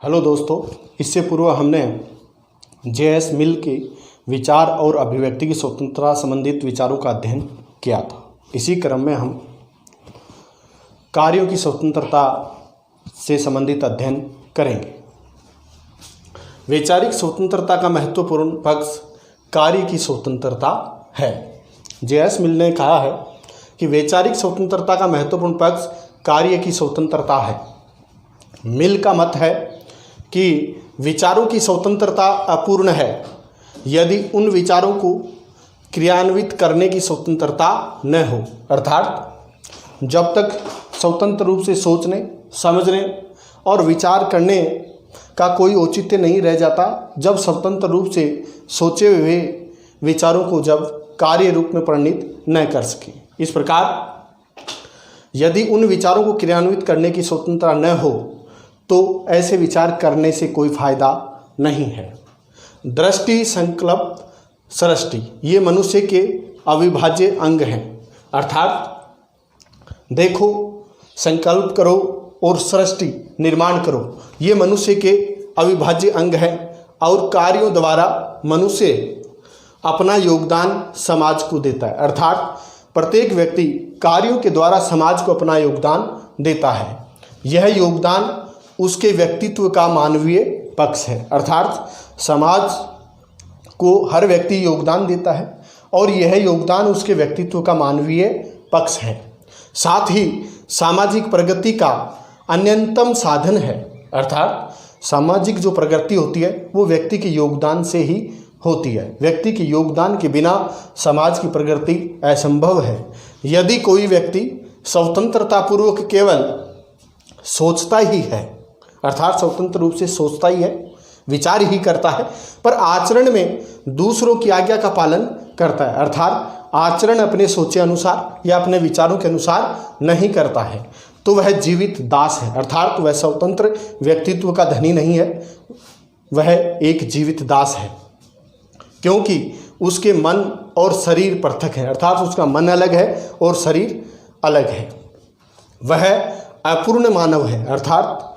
Hello दोस्तों, इससे पूर्व हमने जे.एस. मिल के विचार और अभिव्यक्ति की स्वतंत्रता संबंधित विचारों का अध्ययन किया था। इसी क्रम में हम कार्यों की स्वतंत्रता से संबंधित अध्ययन करेंगे। वैचारिक स्वतंत्रता का महत्वपूर्ण पक्ष कार्य की स्वतंत्रता है। जे.एस. मिल ने कहा है कि वैचारिक स्वतंत्रता का महत्वपूर्ण पक्ष कार्य की स्वतंत्रता है। मिल का मत है कि विचारों की स्वतंत्रता अपूर्ण है यदि उन विचारों को क्रियान्वित करने की स्वतंत्रता न हो। अर्थात जब तक स्वतंत्र रूप से सोचने, समझने और विचार करने का कोई औचित्य नहीं रह जाता, जब स्वतंत्र रूप से सोचे हुए विचारों को जब कार्य रूप में परिणित न कर सके। इस प्रकार यदि उन विचारों को क्रियान्वित करने की स्वतंत्रता न हो तो ऐसे विचार करने से कोई फायदा नहीं है। दृष्टि, संकल्प, सृष्टि ये मनुष्य के अविभाज्य अंग हैं। अर्थात देखो, संकल्प करो और सृष्टि निर्माण करो, ये मनुष्य के अविभाज्य अंग हैं और कार्यों द्वारा मनुष्य अपना योगदान समाज को देता है। अर्थात प्रत्येक व्यक्ति कार्यों के द्वारा समाज को अपना योगदान देता है। यह योगदान उसके व्यक्तित्व का मानवीय पक्ष है। अर्थात समाज को हर व्यक्ति योगदान देता है और यह योगदान उसके व्यक्तित्व का मानवीय पक्ष है। साथ ही सामाजिक प्रगति का अन्यतम साधन है। अर्थात सामाजिक जो प्रगति होती है वो व्यक्ति के योगदान से ही होती है। व्यक्ति के योगदान के बिना समाज की प्रगति असंभव है। यदि कोई व्यक्ति स्वतंत्रतापूर्वक केवल सोचता ही है, अर्थात स्वतंत्र रूप से सोचता ही है, विचार ही करता है, पर आचरण में दूसरों की आज्ञा का पालन करता है, अर्थात आचरण अपने सोचे अनुसार या अपने विचारों के अनुसार नहीं करता है, तो वह जीवित दास है। अर्थात वह स्वतंत्र व्यक्तित्व का धनी नहीं है, वह एक जीवित दास है, क्योंकि उसके मन और शरीर पृथक है। अर्थात उसका मन अलग है और शरीर अलग है। वह अपूर्ण मानव है, अर्थात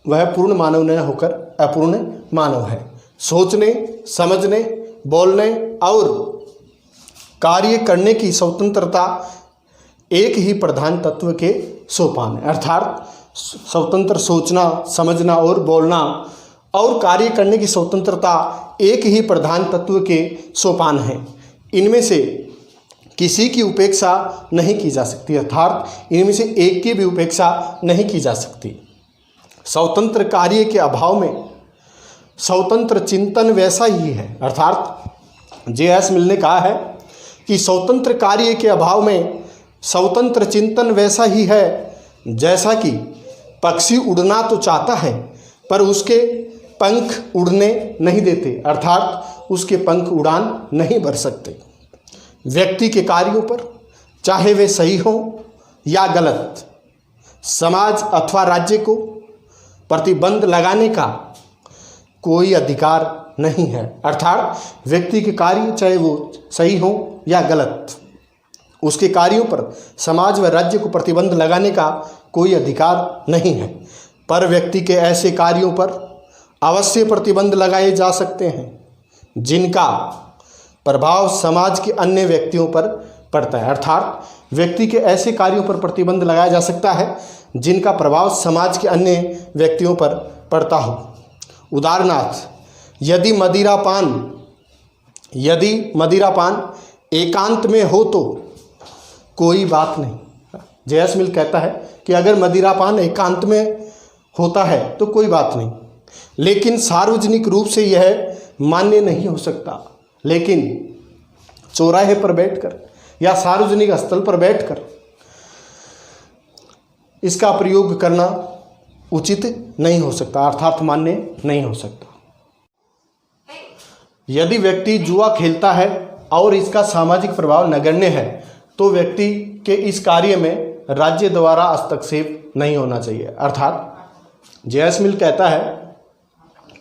वह पूर्ण मानव न होकर अपूर्ण मानव है। सोचने, समझने, बोलने और कार्य करने की स्वतंत्रता एक ही प्रधान तत्व के सोपान है। अर्थात स्वतंत्र सोचना, समझना और बोलना और कार्य करने की स्वतंत्रता एक ही प्रधान तत्व के सोपान हैं। इनमें से किसी की उपेक्षा नहीं की जा सकती, अर्थात इनमें से एक की भी उपेक्षा नहीं की जा सकती। स्वतंत्र कार्य के अभाव में स्वतंत्र चिंतन वैसा ही है। अर्थात जे.एस. मिल ने कहा है कि स्वतंत्र कार्य के अभाव में स्वतंत्र चिंतन वैसा ही है जैसा कि पक्षी उड़ना तो चाहता है पर उसके पंख उड़ने नहीं देते, अर्थात उसके पंख उड़ान नहीं भर सकते। व्यक्ति के कार्यों पर, चाहे वे सही हों या गलत, समाज अथवा राज्य को प्रतिबंध लगाने का कोई अधिकार नहीं है। अर्थात व्यक्ति के कार्य चाहे वो सही हो या गलत, उसके कार्यों पर समाज व राज्य को प्रतिबंध लगाने का कोई अधिकार नहीं है, पर व्यक्ति के ऐसे कार्यों पर अवश्य प्रतिबंध लगाए जा सकते हैं जिनका प्रभाव समाज के अन्य व्यक्तियों पर पड़ता है। अर्थात व्यक्ति के ऐसे कार्यों पर प्रतिबंध लगाया जा सकता है जिनका प्रभाव समाज के अन्य व्यक्तियों पर पड़ता हो। उदाहरणार्थ, यदि मदिरापान एकांत में हो तो कोई बात नहीं। जे.एस. मिल कहता है कि अगर मदिरापान एकांत में होता है तो कोई बात नहीं, लेकिन सार्वजनिक रूप से यह मान्य नहीं हो सकता। लेकिन चौराहे पर बैठकर या सार्वजनिक स्थल पर बैठकर इसका प्रयोग करना उचित नहीं हो सकता, अर्थात मान्य नहीं हो सकता। यदि व्यक्ति जुआ खेलता है और इसका सामाजिक प्रभाव नगण्य है तो व्यक्ति के इस कार्य में राज्य द्वारा हस्तक्षेप नहीं होना चाहिए। अर्थात जे.एस. मिल कहता है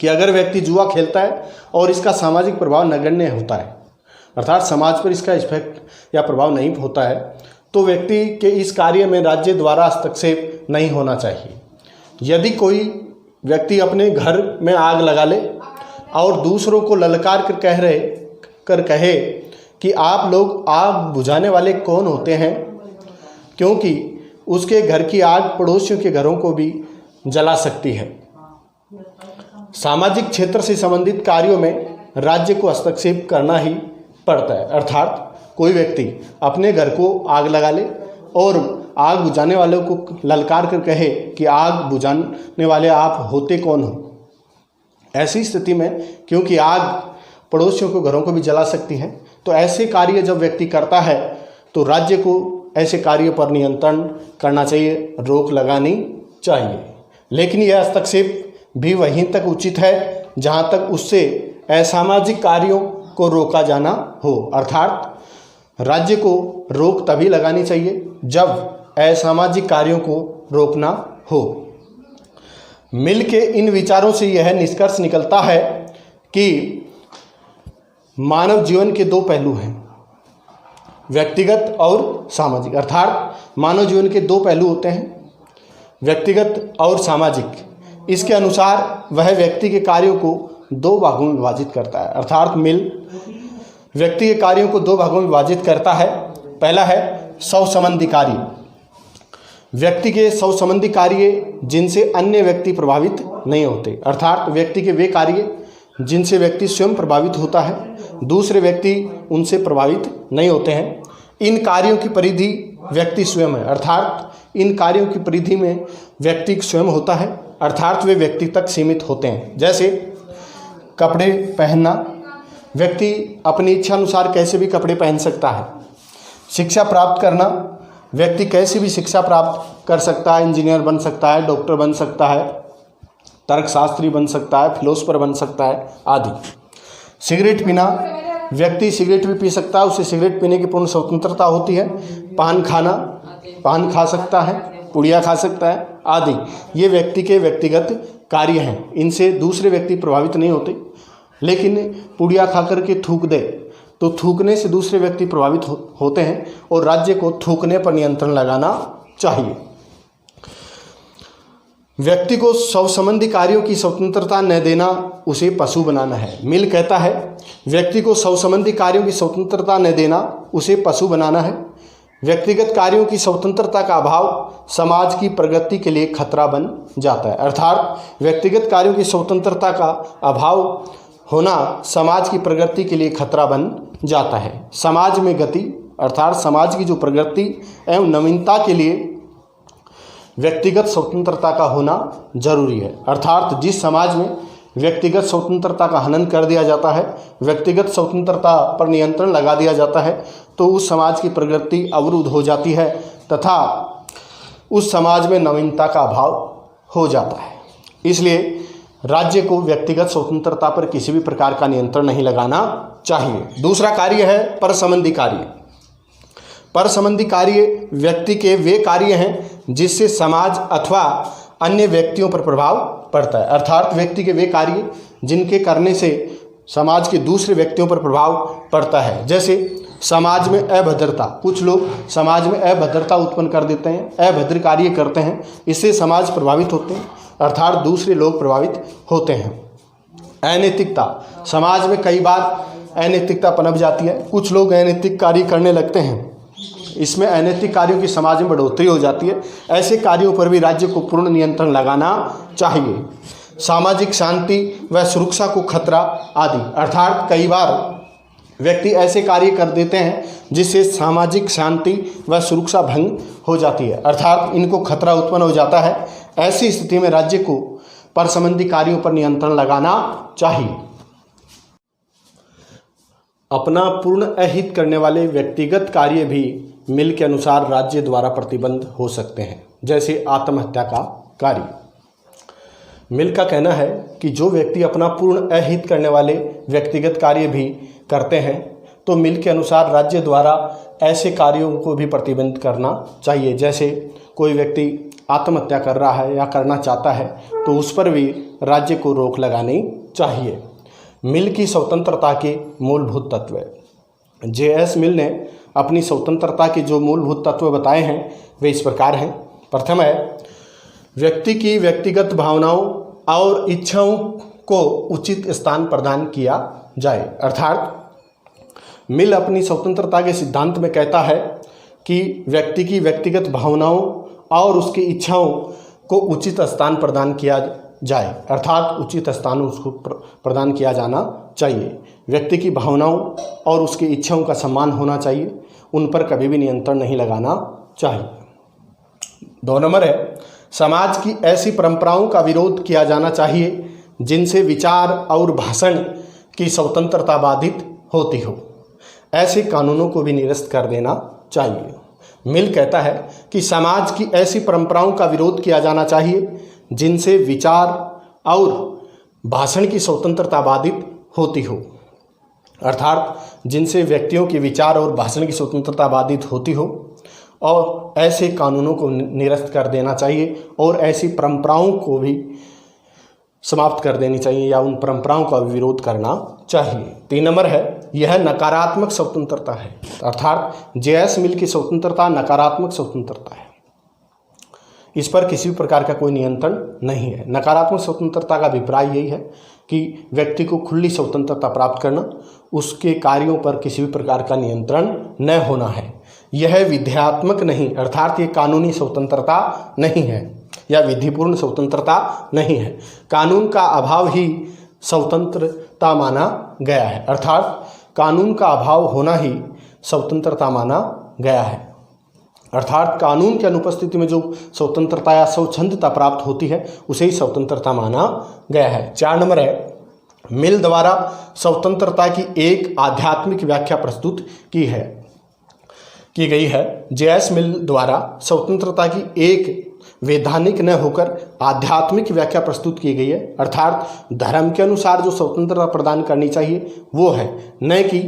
कि अगर व्यक्ति जुआ खेलता है और इसका सामाजिक प्रभाव नगण्य होता है, अर्थात समाज पर इसका इफेक्ट या प्रभाव नहीं होता है, तो व्यक्ति के इस कार्य में राज्य द्वारा हस्तक्षेप नहीं होना चाहिए। यदि कोई व्यक्ति अपने घर में आग लगा ले और दूसरों को ललकार कर कहे कि आप लोग आग बुझाने वाले कौन होते हैं, क्योंकि उसके घर की आग पड़ोसियों के घरों को भी जला सकती है। सामाजिक क्षेत्र से संबंधित कार्यों में राज्य को हस्तक्षेप करना ही पड़ता है, अर्थात कोई व्यक्ति अपने घर को आग लगा ले और आग बुझाने वालों को ललकार कर कहे कि आग बुझाने वाले आप होते कौन हो। ऐसी स्थिति में क्योंकि आग पड़ोसियों को घरों को भी जला सकती है, तो ऐसे कार्य जब व्यक्ति करता है तो राज्य को ऐसे कार्य पर नियंत्रण करना चाहिए, रोक लगानी चाहिए। लेकिन यह हस्तक्षेप भी वहीं तक उचित है जहां तक उससे असामाजिक कार्यों को रोका जाना हो, अर्थात राज्य को रोक तभी लगानी चाहिए जब असामाजिक कार्यों को रोकना हो। मिल के इन विचारों से यह निष्कर्ष निकलता है कि मानव जीवन के दो पहलू हैं, व्यक्तिगत और सामाजिक। अर्थात मानव जीवन के दो पहलू होते हैं, व्यक्तिगत और सामाजिक। इसके अनुसार वह व्यक्ति के कार्यों को दो भागों में विभाजित करता है। अर्थात मिल व्यक्ति के कार्यों को दो भागों में विभाजित करता है। पहला है स्वसंबंधी कार्य। व्यक्ति के स्वसंबंधी कार्य जिनसे अन्य व्यक्ति प्रभावित नहीं होते, अर्थात व्यक्ति के वे कार्य जिनसे व्यक्ति स्वयं प्रभावित होता है, दूसरे व्यक्ति उनसे प्रभावित नहीं होते हैं। इन कार्यों की परिधि व्यक्ति स्वयं है, अर्थात इन कार्यों की परिधि में व्यक्ति स्वयं होता है, अर्थात वे व्यक्ति तक सीमित होते हैं। जैसे कपड़े पहनना, व्यक्ति अपनी इच्छा अनुसार कैसे भी कपड़े पहन सकता है। शिक्षा प्राप्त करना, व्यक्ति कैसे भी शिक्षा प्राप्त कर सकता है, इंजीनियर बन सकता है, डॉक्टर बन सकता है, तर्कशास्त्री बन सकता है, फिलोसफर बन सकता है आदि। सिगरेट पीना, व्यक्ति सिगरेट भी पी सकता है, उसे सिगरेट पीने की पूर्ण स्वतंत्रता होती है। पान खाना, पान खा सकता है, पुड़िया खा सकता है आदि। ये व्यक्ति के व्यक्तिगत कार्य हैं, इनसे दूसरे व्यक्ति प्रभावित नहीं होते। लेकिन पुड़िया खा करके थूक दे तो थूकने से दूसरे व्यक्ति प्रभावित होते हैं और राज्य को थूकने पर नियंत्रण लगाना चाहिए। व्यक्ति को स्वसंबंधी कार्यों की स्वतंत्रता न देना उसे पशु बनाना है। मिल कहता है व्यक्ति को स्वसंबंधी कार्यों की स्वतंत्रता न देना उसे पशु बनाना है। व्यक्तिगत कार्यों की स्वतंत्रता का अभाव समाज की प्रगति के लिए खतरा बन जाता है, अर्थात व्यक्तिगत कार्यों की स्वतंत्रता का अभाव होना समाज की प्रगति के लिए खतरा बन जाता है। समाज में गति अर्थात समाज की जो प्रगति एवं नवीनता के लिए व्यक्तिगत स्वतंत्रता का होना जरूरी है, अर्थात जिस समाज में व्यक्तिगत स्वतंत्रता का हनन कर दिया जाता है, व्यक्तिगत स्वतंत्रता पर नियंत्रण लगा दिया जाता है, तो उस समाज की प्रगति अवरुद्ध हो जाती है तथा उस समाज में नवीनता का अभाव हो जाता है। इसलिए राज्य को व्यक्तिगत स्वतंत्रता पर किसी भी प्रकार का नियंत्रण नहीं लगाना चाहिए। दूसरा कार्य है परसंबंधी कार्य। परसंबंधी कार्य व्यक्ति के वे कार्य हैं जिससे समाज अथवा अन्य व्यक्तियों पर प्रभाव पड़ता है, अर्थात व्यक्ति के वे कार्य जिनके करने से समाज के दूसरे व्यक्तियों पर प्रभाव पड़ता है। जैसे समाज में अभद्रता, कुछ लोग समाज में अभद्रता उत्पन्न कर देते हैं, अभद्र कार्य करते हैं, इससे समाज प्रभावित होते हैं, अर्थात दूसरे लोग प्रभावित होते हैं। अनैतिकता, समाज में कई बार अनैतिकता पनप जाती है, कुछ लोग अनैतिक कार्य करने लगते हैं, इसमें अनैतिक कार्यों की समाज में बढ़ोतरी हो जाती है। ऐसे कार्यों पर भी राज्य को पूर्ण नियंत्रण लगाना चाहिए। सामाजिक शांति व सुरक्षा को खतरा आदि, अर्थात कई बार व्यक्ति ऐसे कार्य कर देते हैं जिससे सामाजिक शांति व सुरक्षा भंग हो जाती है, अर्थात इनको खतरा उत्पन्न हो जाता है। ऐसी स्थिति में राज्य को परसंबंधी कार्यों पर नियंत्रण लगाना चाहिए। अपना पूर्ण अहित करने वाले व्यक्तिगत कार्य भी मिल के अनुसार राज्य द्वारा प्रतिबंध हो सकते हैं, जैसे आत्महत्या का कार्य। मिल का कहना है कि जो व्यक्ति अपना पूर्ण अहित करने वाले व्यक्तिगत कार्य भी करते हैं तो मिल के अनुसार राज्य द्वारा ऐसे कार्यों को भी प्रतिबंध करना चाहिए। जैसे कोई व्यक्ति आत्महत्या कर रहा है या करना चाहता है तो उस पर भी राज्य को रोक लगानी चाहिए। मिल की स्वतंत्रता के मूलभूत तत्व। जे.एस. मिल ने अपनी स्वतंत्रता के जो मूलभूत तत्व बताए हैं वे इस प्रकार हैं। प्रथम है व्यक्ति की व्यक्तिगत भावनाओं और इच्छाओं को उचित स्थान प्रदान किया जाए। अर्थात मिल अपनी स्वतंत्रता के सिद्धांत में कहता है कि व्यक्ति की व्यक्तिगत भावनाओं और उसकी इच्छाओं को उचित स्थान प्रदान किया जाए, अर्थात उचित स्थान उसको प्रदान किया जाना चाहिए। व्यक्ति की भावनाओं और उसकी इच्छाओं का सम्मान होना चाहिए, उन पर कभी भी नियंत्रण नहीं लगाना चाहिए। 2 नंबर है, समाज की ऐसी परंपराओं का विरोध किया जाना चाहिए जिनसे विचार और भाषण की स्वतंत्रता बाधित होती हो। ऐसे कानूनों को भी निरस्त कर देना चाहिए। मिल कहता है कि समाज की ऐसी परंपराओं का विरोध किया जाना चाहिए जिनसे विचार और भाषण की स्वतंत्रता बाधित होती हो, अर्थात जिनसे व्यक्तियों के विचार और भाषण की स्वतंत्रता बाधित होती हो, और ऐसे कानूनों को निरस्त कर देना चाहिए और ऐसी परंपराओं को भी समाप्त कर देनी चाहिए या उन परंपराओं का विरोध करना चाहिए। 3 नंबर है, यह नकारात्मक स्वतंत्रता है, अर्थात जे.एस. मिल की स्वतंत्रता नकारात्मक स्वतंत्रता है। इस पर किसी भी प्रकार का कोई नियंत्रण नहीं है। नकारात्मक स्वतंत्रता का अभिप्राय यही है कि व्यक्ति को खुली स्वतंत्रता प्राप्त करना, उसके कार्यों पर किसी भी प्रकार का नियंत्रण न होना है। यह विध्यात्मक नहीं, अर्थात ये कानूनी स्वतंत्रता नहीं है या विधिपूर्ण स्वतंत्रता नहीं है। कानून का अभाव ही स्वतंत्रता माना गया है, अर्थात कानून का अभाव होना ही स्वतंत्रता माना गया है। अर्थात कानून की अनुपस्थिति में जो स्वतंत्रता या स्वच्छंदता प्राप्त होती है उसे ही स्वतंत्रता माना गया है। 4 नंबर है, मिल द्वारा स्वतंत्रता की एक आध्यात्मिक व्याख्या प्रस्तुत की गई है। जे.एस. मिल द्वारा स्वतंत्रता की एक वैधानिक न होकर आध्यात्मिक व्याख्या प्रस्तुत की गई है, अर्थात धर्म के अनुसार जो स्वतंत्रता प्रदान करनी चाहिए वो है, न कि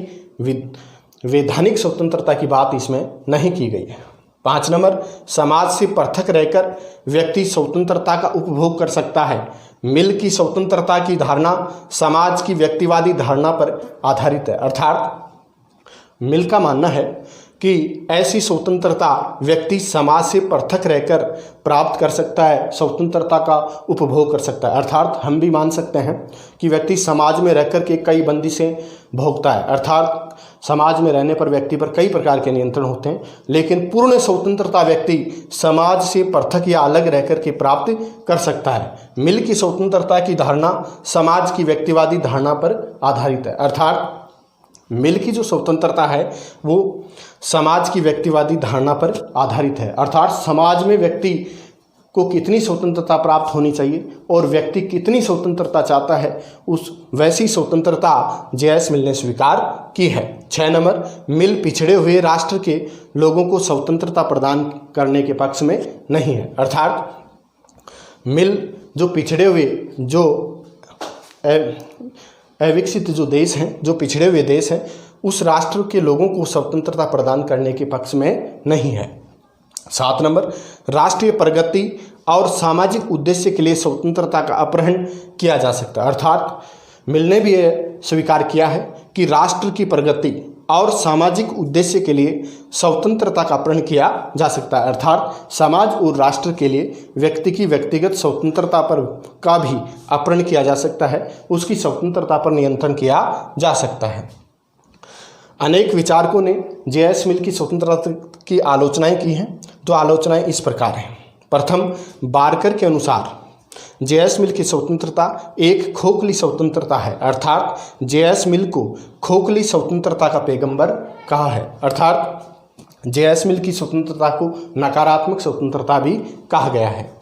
वैधानिक स्वतंत्रता की बात इसमें नहीं की गई है। 5 नंबर, समाज से पृथक रहकर व्यक्ति स्वतंत्रता का उपभोग कर सकता है। मिल की स्वतंत्रता की धारणा समाज की व्यक्तिवादी धारणा पर आधारित है, अर्थात मिल का मानना है कि ऐसी स्वतंत्रता व्यक्ति समाज से पृथक रहकर प्राप्त कर सकता है, स्वतंत्रता का उपभोग कर सकता है। अर्थात हम भी मान सकते हैं कि व्यक्ति समाज में रहकर के कई बंदिशें भोगता है, अर्थात समाज में रहने पर व्यक्ति पर कई प्रकार के नियंत्रण होते हैं, लेकिन पूर्ण स्वतंत्रता व्यक्ति समाज से पृथक या अलग रहकर के प्राप्त कर सकता है। मिल की स्वतंत्रता की धारणा समाज की व्यक्तिवादी धारणा पर आधारित है, अर्थात मिल की जो स्वतंत्रता है वो समाज की व्यक्तिवादी धारणा पर आधारित है, अर्थात समाज में व्यक्ति को कितनी स्वतंत्रता प्राप्त होनी चाहिए और व्यक्ति कितनी स्वतंत्रता चाहता है, उस वैसी स्वतंत्रता जे.एस. मिल ने स्वीकार की है। 6 नंबर, मिल पिछड़े हुए राष्ट्र के लोगों को स्वतंत्रता प्रदान करने के पक्ष में नहीं है, अर्थात मिल जो पिछड़े हुए जो अविकसित जो देश हैं, जो पिछड़े हुए देश हैं, उस राष्ट्र के लोगों को स्वतंत्रता प्रदान करने के पक्ष में नहीं है। 7 नंबर, राष्ट्रीय प्रगति और सामाजिक उद्देश्य के लिए स्वतंत्रता का अपहरण किया जा सकता है, अर्थात मिल ने भी यह स्वीकार किया है कि राष्ट्र की प्रगति और सामाजिक उद्देश्य के लिए स्वतंत्रता का अपहरण किया जा सकता है, अर्थात समाज और राष्ट्र के लिए व्यक्ति की व्यक्तिगत स्वतंत्रता पर का भी अपहरण किया जा सकता है, उसकी स्वतंत्रता पर नियंत्रण किया जा सकता है। अनेक विचारकों ने जे.एस. मिल की स्वतंत्रता की आलोचनाएं की हैं, तो आलोचनाएं इस प्रकार हैं। प्रथम, बारकर के अनुसार जे.एस. मिल की स्वतंत्रता एक खोखली स्वतंत्रता है, अर्थात जे.एस. मिल को खोखली स्वतंत्रता का पैगंबर कहा है, अर्थात जे.एस. मिल की स्वतंत्रता को नकारात्मक स्वतंत्रता भी कहा गया है।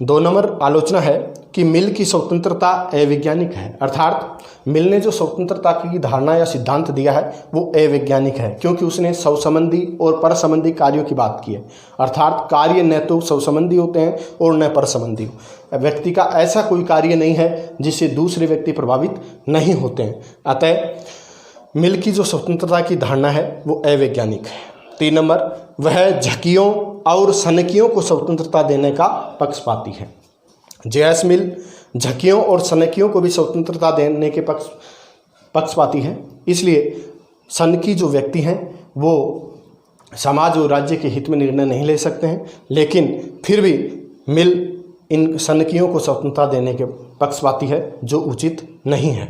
2 नंबर आलोचना है कि मिल की स्वतंत्रता अवैज्ञानिक है, अर्थात मिल ने जो स्वतंत्रता की धारणा या सिद्धांत दिया है वो अवैज्ञानिक है, क्योंकि उसने स्वसंबंधी और परसंबंधी कार्यों की बात की है, अर्थात कार्य न तो स्वसंबंधी होते हैं और न परसंबंधी। व्यक्ति का ऐसा कोई कार्य नहीं है जिससे दूसरे व्यक्ति प्रभावित नहीं होते हैं, अतः मिल की जो स्वतंत्रता की धारणा है वो अवैज्ञानिक है। 3 नंबर, वह झकियों और सनकियों को स्वतंत्रता देने का पक्षपाती है। जे.एस. मिल झकियों और सनकियों को भी स्वतंत्रता देने के पक्षपाती है, इसलिए सनकी जो व्यक्ति हैं वो समाज और राज्य के हित में निर्णय नहीं ले सकते हैं, लेकिन फिर भी मिल इन सनकियों को स्वतंत्रता देने के पक्षपाती है, जो उचित नहीं है।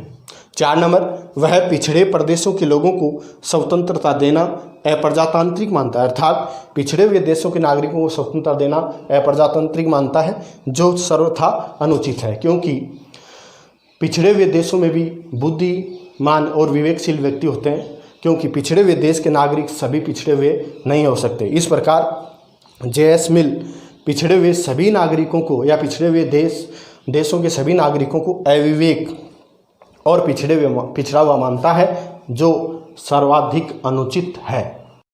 4 नंबर, वह पिछड़े प्रदेशों के लोगों को स्वतंत्रता देना अप्रजातांत्रिक मानता है, अर्थात पिछड़े हुए देशों के नागरिकों को स्वतंत्रता देना अप्रजातांत्रिक मानता है, जो सर्वथा अनुचित है, क्योंकि पिछड़े हुए देशों में भी बुद्धिमान और विवेकशील व्यक्ति होते हैं, क्योंकि पिछड़े हुए देश के नागरिक सभी पिछड़े हुए नहीं हो सकते। इस प्रकार जे.एस. मिल पिछड़े हुए सभी नागरिकों को या पिछड़े हुए देशों के सभी नागरिकों को अविवेक और पिछड़ा हुआ मानता है, जो सर्वाधिक अनुचित है।